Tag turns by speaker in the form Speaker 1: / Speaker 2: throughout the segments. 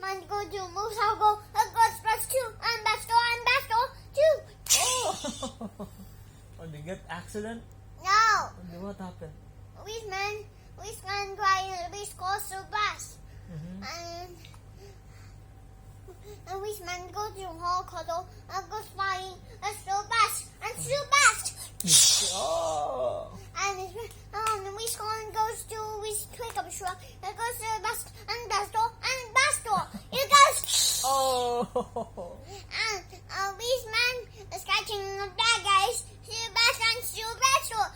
Speaker 1: Man go to moose, I'll go, bus two, and bus two.
Speaker 2: Oh! Oh, they get accident?
Speaker 1: No.
Speaker 2: And then what happened?
Speaker 1: Policeman crying, police calls the bus. And policeman go to hall cuddle and goes flying a slow bus and slow bus.
Speaker 2: Oh!
Speaker 1: And the policeman goes to his pickup truck and goes to the bus and bus door. It goes.
Speaker 2: Oh!
Speaker 1: And policeman is catching the bad guys to the bus and to the bus door.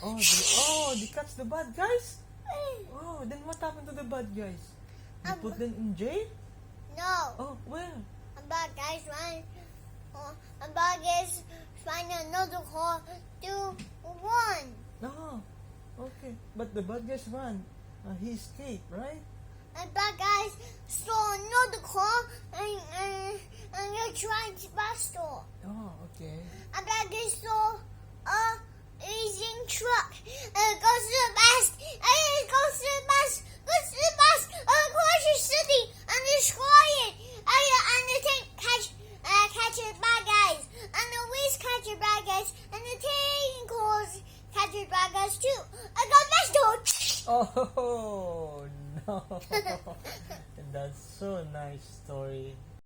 Speaker 2: They catch the bad guys? Oh, then what happened to the bad guys? You put them in jail?
Speaker 1: No.
Speaker 2: Oh, where?
Speaker 1: A bad guys run. A bad guys find another car to one.
Speaker 2: Oh, okay. But the bad guys ran. He escaped, right?
Speaker 1: And bad guys stole another car and they're trying to bus door.
Speaker 2: Oh, okay.
Speaker 1: A bad guys stole a Asian truck and it goes to the bus and it goes to the bus across the city and destroy it and the tank catches bad guys and the police catches bad guys and the tank calls catches bad guys too. I got bus door.
Speaker 2: Oh, no. That's so nice story.